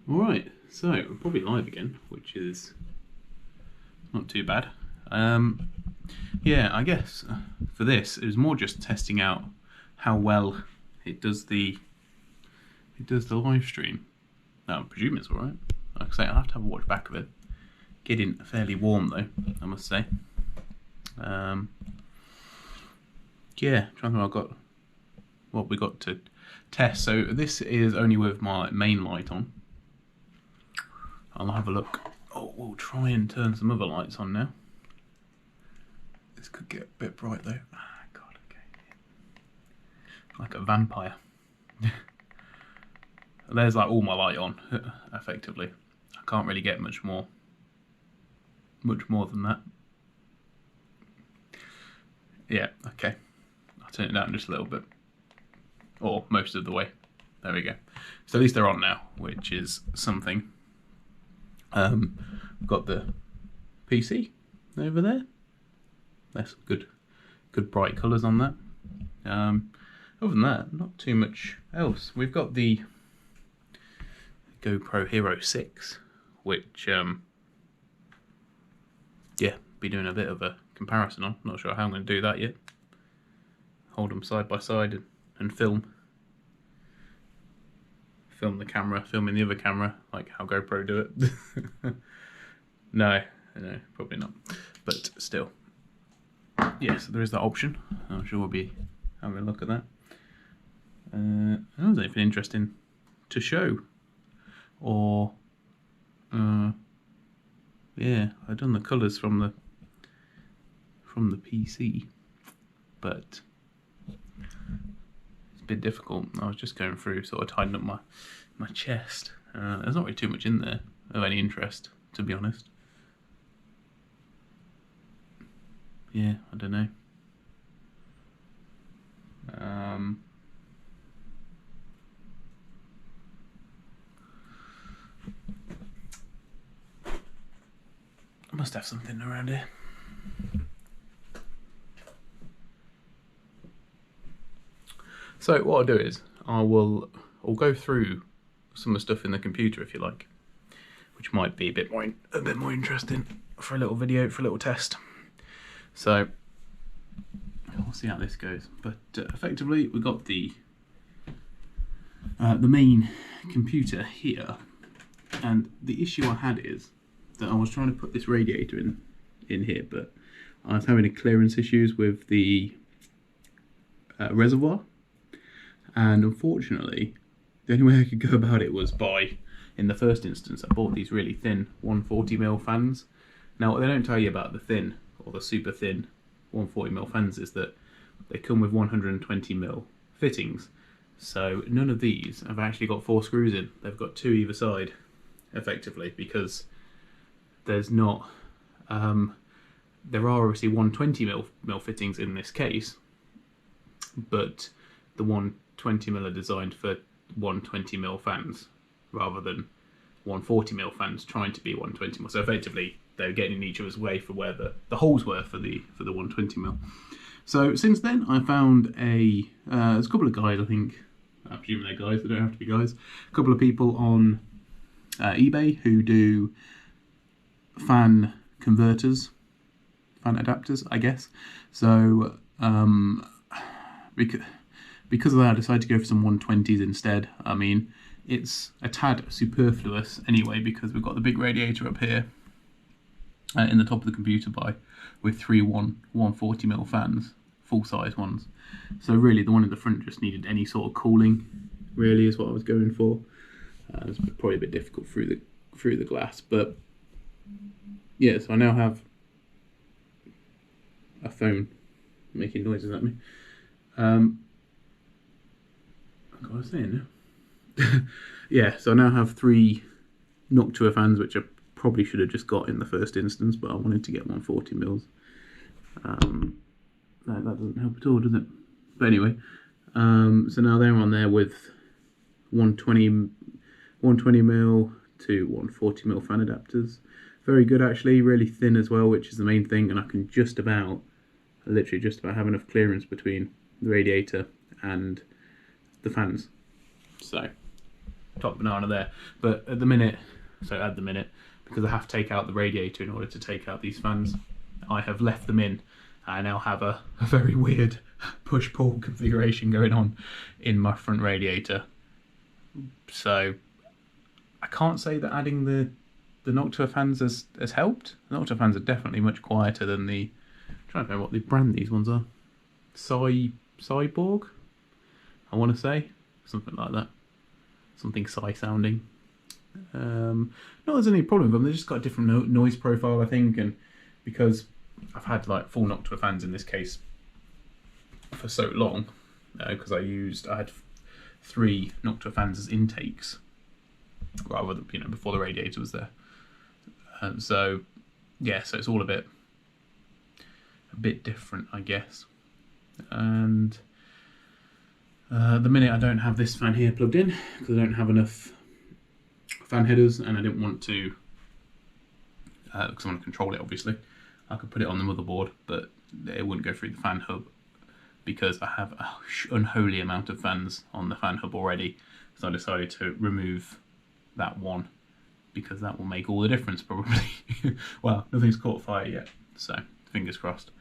Alright, so we're probably live again, which is not too bad. Yeah, I guess for this it was more just testing out how well it does the live stream. I presume it's alright. Like I say, I'll have to have a watch back of it. Getting fairly warm though, I must say. Yeah, trying to think what we got to test. So this is only with my main light on. I'll have a look. Oh, we'll try and turn some other lights on now. This could get a bit bright though. Ah, God, okay. Like a vampire. There's like all my light on, effectively. I can't really get much more than that. Yeah, okay. I'll turn it down just a little bit. Or most of the way. There we go. So at least they're on now, which is something. We've got the PC over there. There's some good bright colours on that. Other than that, not too much else. We've got the GoProHero10 which yeah, be doing a bit of a comparison on. Not sure how I'm going to do that yet. Hold them side by side and film the camera, filming the other camera, like how GoPro do it. No, probably not. But still, yes, there is that option. I'm sure we'll be having a look at that. I don't know if there's anything interesting to show, or yeah, I've done the colours from the PC, but it's a bit difficult. I was just going through, sort of tidying up my chest. There's not really too much in there of any interest, to be honest. Yeah, I don't know. I must have something around here. So what I'll do is I'll go through some of the stuff in the computer, if you like, which might be a bit more interesting for a little video, for a little test. So we'll see how this goes. But effectively, we've got the main computer here, and the issue I had is that I was trying to put this radiator in here, but I was having clearance issues with the reservoir, and unfortunately the only way I could go about it was by, in the first instance, I bought these really thin 140mm fans. Now what they don't tell you about the thin or the super thin 140mm fans is that they come with 120mm fittings, so none of these have actually got 4 screws in. They've got 2 either side, effectively, because there's not there are obviously 120mm fittings in this case, but the 120mm are designed for 120mm fans rather than 140mm fans trying to be 120mm. So effectively they're getting in each other's way for where the holes were for the 120mm. So since then I found there's a couple of guys, I think, I presume they're guys, they don't have to be guys, a couple of people on eBay who do fan converters, fan adapters, I guess. So because of that, I decided to go for some 120s instead. I mean, it's a tad superfluous anyway, because we've got the big radiator up here in the top of the computer with 3 140mm fans, full size ones. So really the one in the front just needed any sort of cooling, really, is what I was going for. It's probably a bit difficult through the glass, but yeah, so I now have a phone making noises at me. What was I saying now? Yeah, so I now have 3 Noctua fans, which I probably should have just got in the first instance, but I wanted to get 140mm. That doesn't help at all, does it? But anyway, so now they're on there with 120mm to 140mm fan adapters. Very good, actually, really thin as well, which is the main thing, and I can literally just about have enough clearance between the radiator and the fans. So top banana there. But at the minute, because I have to take out the radiator in order to take out these fans, I have left them in. I now have a very weird push-pull configuration going on in my front radiator. So I can't say that adding the Noctua fans has helped. The Noctua fans are definitely much quieter than the... I'm trying to remember what the brand these ones are. Cyborg, I want to say. Something like that. Something Psy sounding. Not there's any problem with them, they've just got a different noise profile, I think, and because I've had like full Noctua fans in this case for so long, because I had 3 Noctua fans as intakes, rather than, you know, before the radiator was there. So yeah, so it's all a bit different, I guess. And at the minute I don't have this fan here plugged in because I don't have enough fan headers, and I didn't want to, because I want to control it obviously. I could put it on the motherboard, but it wouldn't go through the fan hub because I have an unholy amount of fans on the fan hub already. So I decided to remove that one because that will make all the difference probably. Well, nothing's caught fire yet, so fingers crossed.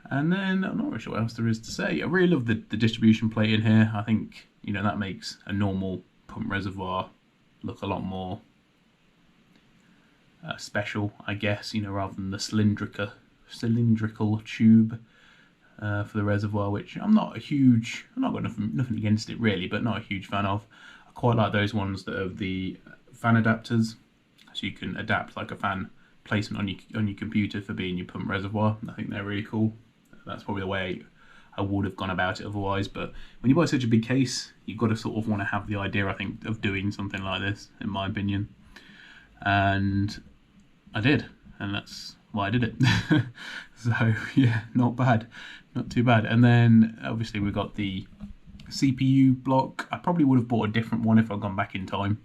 And then I'm not really sure what else there is to say. I really love the distribution plate in here. I think, you know, that makes a normal pump reservoir look a lot more special, I guess, you know, rather than the cylindrical tube for the reservoir, which I've not got nothing against it really, but not a huge fan of. I quite like those ones that have the fan adapters, so you can adapt like a fan placement on your computer for being your pump reservoir. I think they're really cool. That's probably the way I would have gone about it otherwise, but when you buy such a big case, you've got to sort of want to have the idea, I think, of doing something like this, in my opinion. And I did, and that's why I did it. So yeah, not bad, not too bad. And then obviously we got the CPU block. I probably would have bought a different one if I'd gone back in time,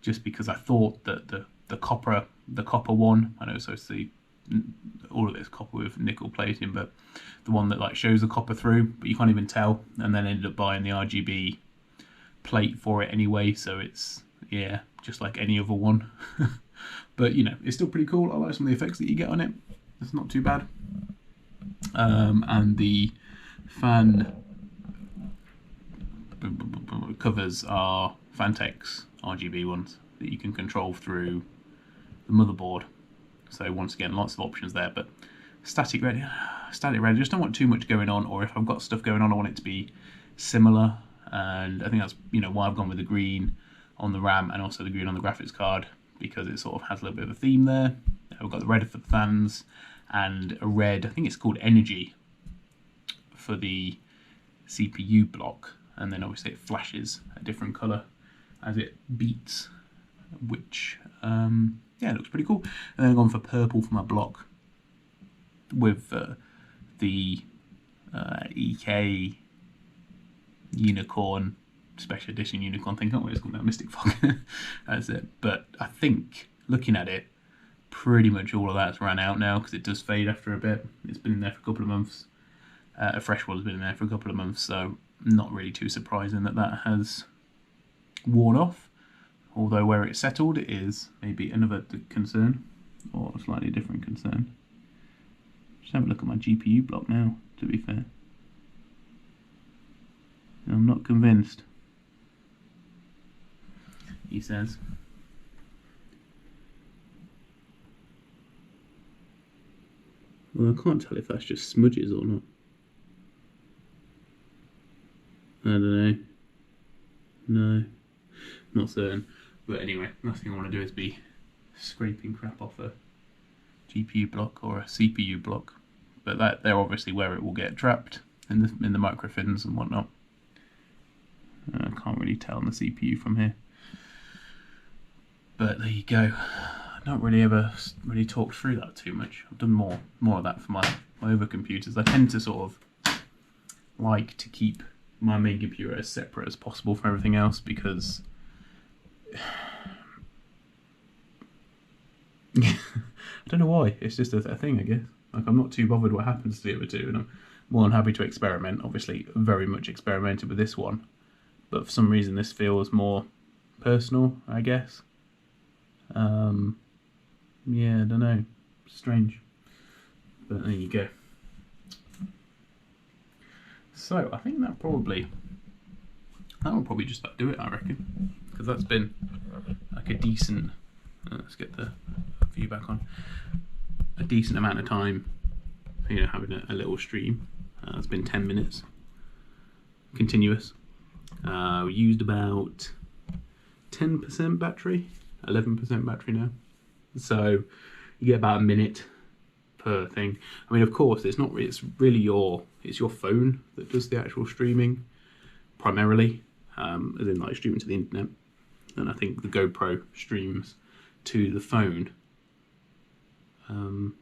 just because I thought that the copper one, I know so it's all of this copper with nickel plating, but the one that like shows the copper through, but you can't even tell, and then ended up buying the RGB plate for it anyway, so it's, yeah, just like any other one. But you know, it's still pretty cool. I like some of the effects that you get on it. It's not too bad. And the fan covers are Fantex RGB ones that you can control through the motherboard. So once again, lots of options there, but static ready, I just don't want too much going on, or if I've got stuff going on, I want it to be similar. And I think that's, you know, why I've gone with the green on the RAM and also the green on the graphics card, because it sort of has a little bit of a theme there. We've got the red for the fans and a red, I think it's called Energy, for the CPU block, and then obviously it flashes a different colour as it beats, which yeah, it looks pretty cool. And then I've gone for purple for my block with the EK Unicorn Special Edition Unicorn thing. I can't remember what it's called now, Mystic Fog. That's it. But I think, looking at it, pretty much all of that's run out now, because it does fade after a bit. It's been in there for a couple of months. A fresh one has been in there for a couple of months, so not really too surprising that that has worn off. Although where it's settled is maybe another concern, or a slightly different concern. Just have a look at my GPU block now, to be fair. I'm not convinced, he says. Well, I can't tell if that's just smudges or not. I don't know. No, not certain. But anyway, last thing I want to do is be scraping crap off a GPU block or a CPU block. But they're obviously where it will get trapped in the microfins and whatnot. I can't really tell on the CPU from here. But there you go. I don't really ever really talk through that too much. I've done more of that for my other computers. I tend to sort of like to keep my main computer as separate as possible from everything else, because I don't know why, it's just a thing, I guess. Like, I'm not too bothered what happens to the other two, and I'm more than happy to experiment. Obviously very much experimented with this one, but for some reason this feels more personal, I guess. Yeah, I don't know, strange, but there you go. So I think that will probably just about do it, I reckon, because that's been like a decent, let's get the view back on, a decent amount of time, you know, having a little stream. It's been 10 minutes continuous. We used about 10% battery, 11% battery now, so you get about a minute per thing. I mean, of course, it's really your phone that does the actual streaming primarily, as in like streaming to the internet, and I think the GoPro streams to the phone. And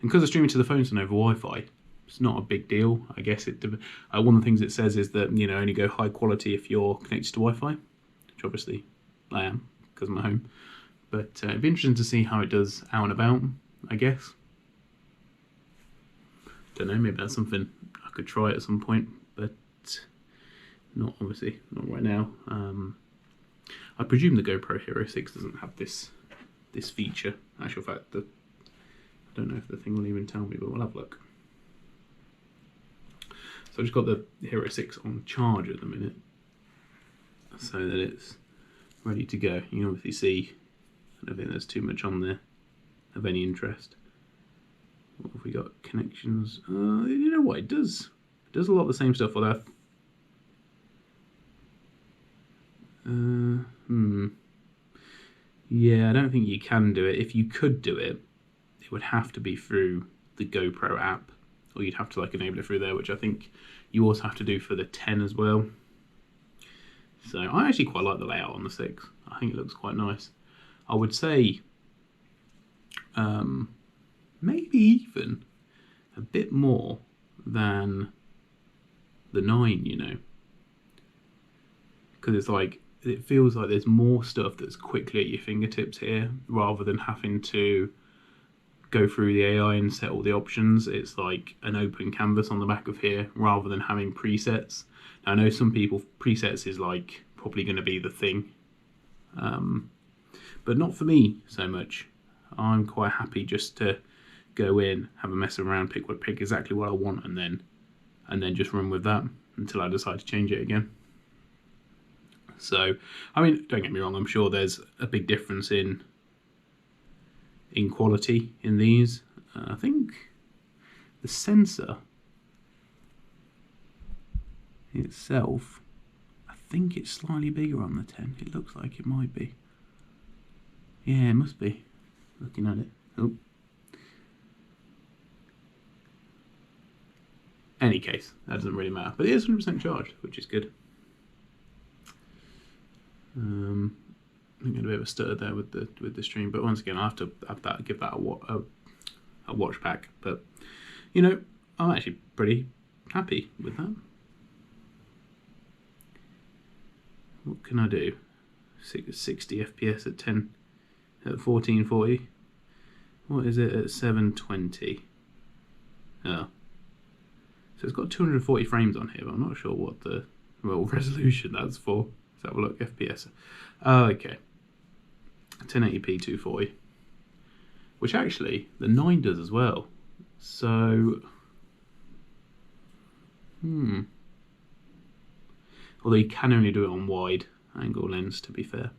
because the streaming to the phone's done over Wi-Fi, it's not a big deal. I guess one of the things it says is that, you know, only go high quality if you're connected to Wi-Fi, which obviously I am because I'm at home. But it'd be interesting to see how it does out and about, I guess. Don't know, maybe that's something I could try at some point, but not right now. I presume the GoPro Hero 6 doesn't have this feature. Actual fact, I don't know if the thing will even tell me, but we'll have a look. So I've just got the Hero 6 on charge at the minute, so that it's ready to go. You can obviously see, I don't think there's too much on there of any interest. What have we got? Connections. You know what? It does a lot of the same stuff. Although, yeah, I don't think you can do it. If you could do it, it would have to be through the GoPro app, or you'd have to like enable it through there, which I think you also have to do for the 10 as well. So I actually quite like the layout on the 6. I think it looks quite nice. I would say maybe even a bit more than the 9, you know, because it's like, it feels like there's more stuff that's quickly at your fingertips here, rather than having to go through the AI and set all the options. It's like an open canvas on the back of here, rather than having presets. Now, I know some people, presets is like probably going to be the thing, but not for me so much. I'm quite happy just to go in, have a mess around, pick exactly what I want, and then just run with that until I decide to change it again. So, I mean, don't get me wrong, I'm sure there's a big difference in quality in these. I think the sensor itself, I think it's slightly bigger on the 10. It looks like it might be. Yeah, it must be, looking at it. Oh. Any case, that doesn't really matter. But it is 100% charged, which is good. I think I had a bit of a stutter there with the stream, but once again, I have to give that a watch back. But you know, I'm actually pretty happy with that. What can I do? 60 FPS at 1440. What is it at 720? Oh, so it's got 240 frames on here, but I'm not sure what the resolution that's for. Let's have a look. FPS. Oh, okay. 1080p 240, which actually the 9 does as well. So, although you can only do it on wide angle lens, to be fair.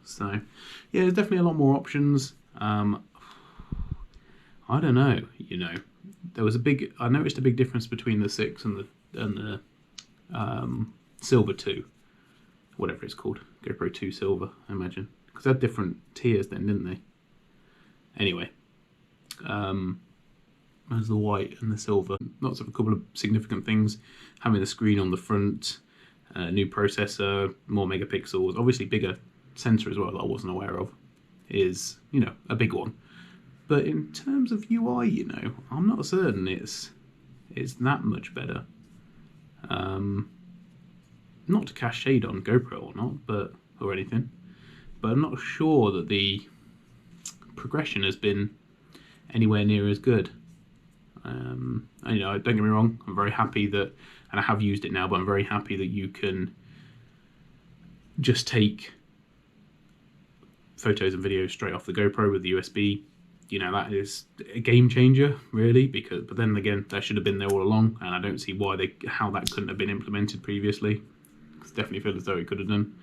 So, yeah, there's definitely a lot more options. I don't know. You know, I noticed a big difference between the 6 and the Silver 2. Whatever it's called, GoPro 2 Silver, I imagine, because they had different tiers then, didn't they? Anyway, there's the white and the silver. Lots of a couple of significant things: having the screen on the front, new processor, more megapixels, obviously bigger sensor as well that I wasn't aware of, is, you know, a big one. But in terms of UI, you know, I'm not certain it's that much better. Not to cast shade on GoPro or not, or anything, but I'm not sure that the progression has been anywhere near as good. And, you know, don't get me wrong, I'm very happy that, and I have used it now, but I'm very happy that you can just take photos and videos straight off the GoPro with the USB. You know, that is a game changer, really, but then again, that should have been there all along, and I don't see how that couldn't have been implemented previously. I definitely feel as though it could have done.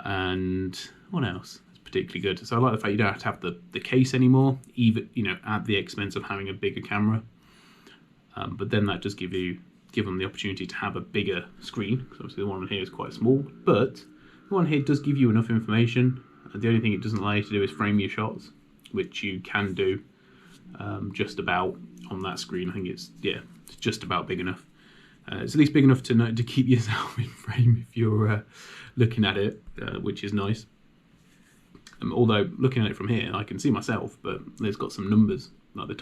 And what else is particularly good? So I like the fact you don't have to have the case anymore, even, you know, at the expense of having a bigger camera. But then that does give them the opportunity to have a bigger screen, because obviously the one here is quite small, but the one here does give you enough information. The only thing it doesn't allow you to do is frame your shots, which you can do just about on that screen. I think it's just about big enough. It's at least big enough to keep yourself in frame if you're looking at it, which is nice. Although looking at it from here, I can see myself, but it's got some numbers, like the